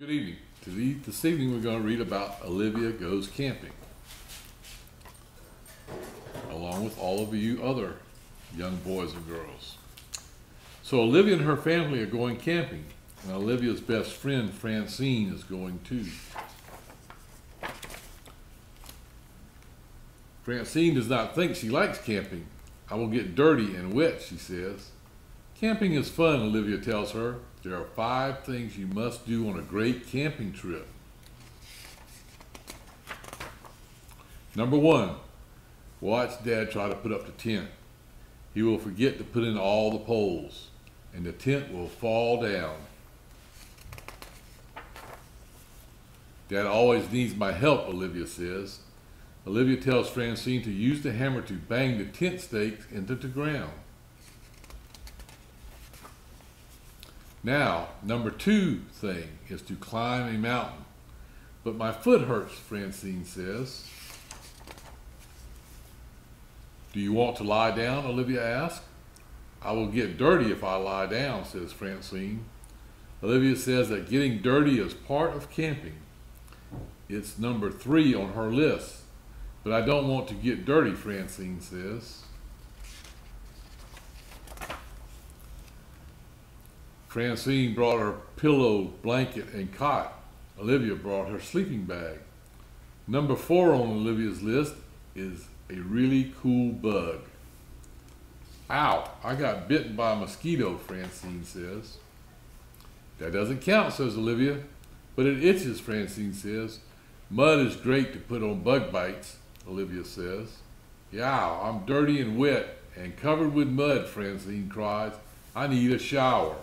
Good evening. This evening we're going to read about Olivia Goes Camping, along with all of you other young boys and girls. So Olivia and her family are going camping, and Olivia's best friend Francine is going too. Francine does not think she likes camping. "I will get dirty and wet," she says. "Camping is fun," Olivia tells her. "There are 5 things you must do on a great camping trip." Number 1, watch Dad try to put up the tent. He will forget to put in all the poles, and the tent will fall down. "Dad always needs my help," Olivia says. Olivia tells Francine to use the hammer to bang the tent stakes into the ground. Now, number 2 thing is to climb a mountain. "But my foot hurts," Francine says. "Do you want to lie down?" Olivia asks. "I will get dirty if I lie down," says Francine. Olivia says that getting dirty is part of camping. It's number 3 on her list. "But I don't want to get dirty," Francine says. Francine brought her pillow, blanket, and cot. Olivia brought her sleeping bag. Number 4 on Olivia's list is a really cool bug. "Ow, I got bitten by a mosquito," Francine says. "That doesn't count," says Olivia. "But it itches," Francine says. "Mud is great to put on bug bites," Olivia says. "Yow, I'm dirty and wet and covered with mud," Francine cries. "I need a shower."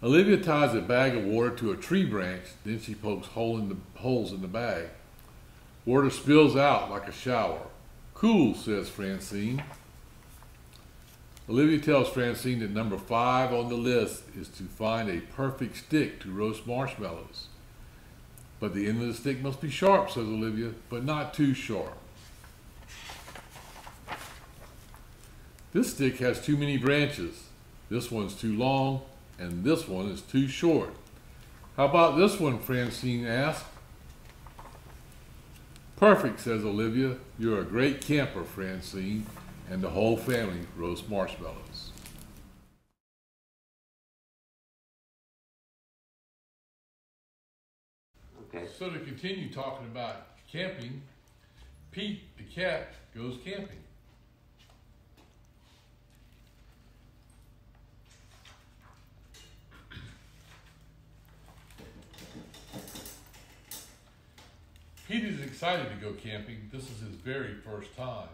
Olivia ties a bag of water to a tree branch, then she pokes holes in the bag. Water spills out like a shower. "Cool," says Francine. Olivia tells Francine that number 5 on the list is to find a perfect stick to roast marshmallows. "But the end of the stick must be sharp," says Olivia, "but not too sharp." "This stick has too many branches. This one's too long, and this one is too short." "How about this one?" Francine asks. "Perfect," says Olivia. "You're a great camper, Francine," and the whole family roast marshmallows. Okay. So to continue talking about camping, Pete the cat goes camping. Pete is excited to go camping. This is his very first time.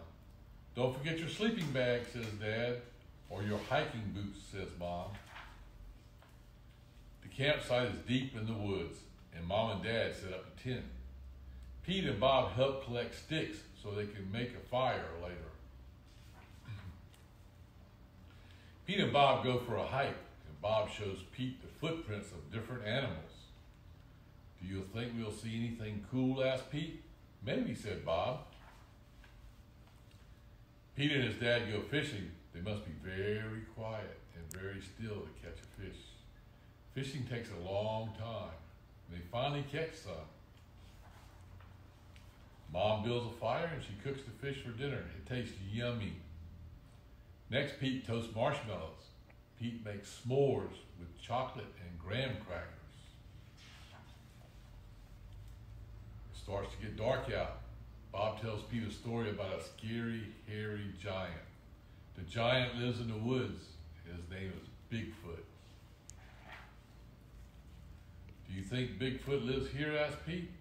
"Don't forget your sleeping bag," says Dad, "or your hiking boots," says Mom. The campsite is deep in the woods, and Mom and Dad set up a tent. Pete and Bob help collect sticks so they can make a fire later. Pete and Bob go for a hike, and Bob shows Pete the footprints of different animals. "Do you think we'll see anything cool?" asked Pete. "Maybe," said Bob. Pete and his dad go fishing. They must be very quiet and very still to catch a fish. Fishing takes a long time. They finally catch some. Mom builds a fire and she cooks the fish for dinner. It tastes yummy. Next, Pete toasts marshmallows. Pete makes s'mores with chocolate and graham crackers. It starts to get dark out. Bob tells Pete a story about a scary, hairy giant. The giant lives in the woods. His name is Bigfoot. "Do you think Bigfoot lives here?" asked Pete.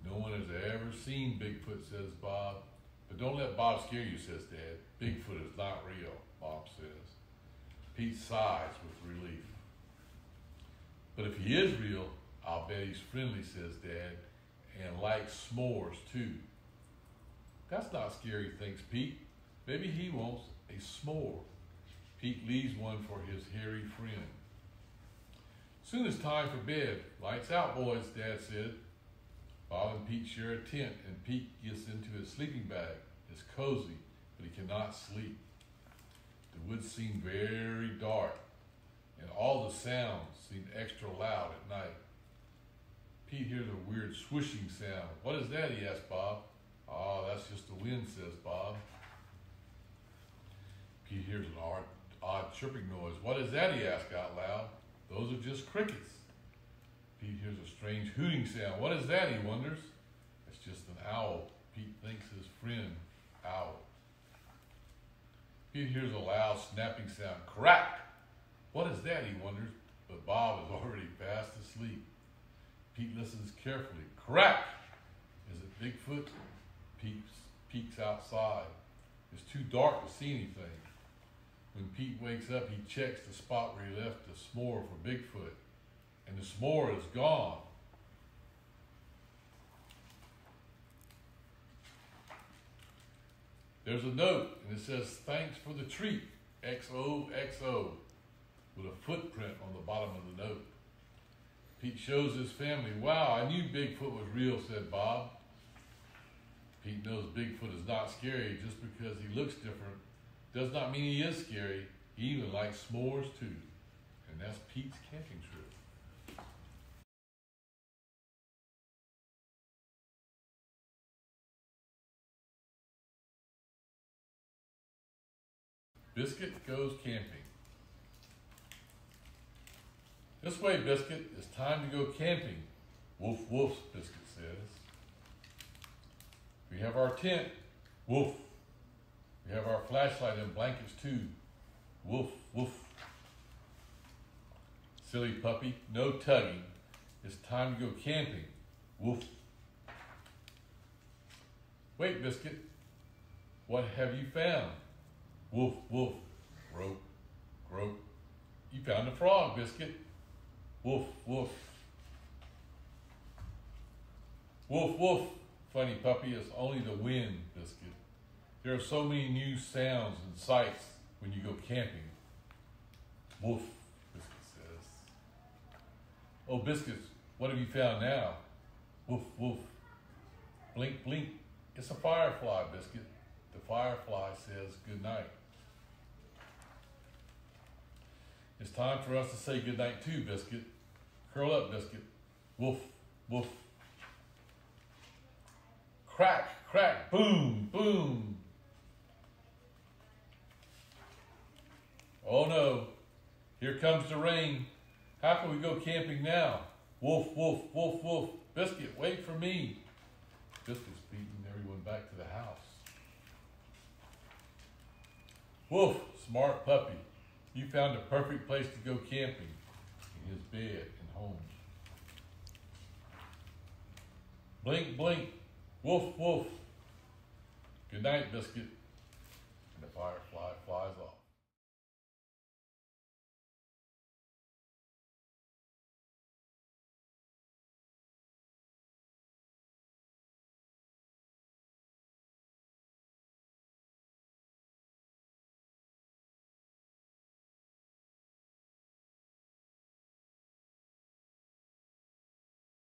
"No one has ever seen Bigfoot," says Bob. "But don't let Bob scare you," says Dad. "Bigfoot is not real," Bob says. Pete sighs with relief. "But if he is real, I'll bet he's friendly," says Dad, "and likes s'mores too." "That's not scary," thinks Pete. "Maybe he wants a s'more." Pete leaves one for his hairy friend. Soon it's time for bed. "Lights out, boys," Dad said. Bob and Pete share a tent, and Pete gets into his sleeping bag. It's cozy, but he cannot sleep. The woods seem very dark, and all the sounds seem extra loud at night. Pete hears a weird swishing sound. What is that, he asks Bob. Ah, that's just the wind, says Bob. Pete hears an odd chirping noise. What is that, he asks out loud. Those are just crickets. Pete hears a strange hooting sound. What is that, he wonders. It's just an owl. Pete thinks his friend, owl. Pete hears a loud snapping sound. Crack! What is that, he wonders, but Bob is already fast asleep. Pete listens carefully. Crack! Is it Bigfoot? Pete peeks outside. It's too dark to see anything. When Pete wakes up, he checks the spot where he left the s'more for Bigfoot, and the s'more is gone. There's a note, and it says, thanks for the treat, XOXO, with a footprint on the bottom of the note. Pete shows his family, wow, I knew Bigfoot was real, said Bob. Pete knows Bigfoot is not scary. Just because he looks different does not mean he is scary. He even likes s'mores too. And that's Pete's camping trip. Biscuit goes camping. This way, Biscuit. It's time to go camping. Woof, woof, Biscuit says. We have our tent. Woof. We have our flashlight and blankets too. Woof, woof. Silly puppy, no tugging. It's time to go camping. Woof. Wait, Biscuit. What have you found? Woof, woof. Grope, grope. You found a frog, Biscuit. Woof, woof. Woof, woof. Funny puppy, it's only the wind, Biscuit. There are so many new sounds and sights when you go camping. Woof, Biscuit says. Oh, Biscuits, what have you found now? Woof, woof. Blink, blink. It's a firefly, Biscuit. The firefly says good night. It's time for us to say good night too, Biscuit. Curl up, Biscuit. Woof, woof. Crack, crack, boom, boom. Oh no, here comes the rain. How can we go camping now? Woof, woof, woof, woof. Biscuit, wait for me. Biscuit's beating everyone back to the house. Woof, smart puppy. You found a perfect place to go camping, in his bed and home. Blink, blink, woof, woof. Good night, Biscuit. And the firefly flies off.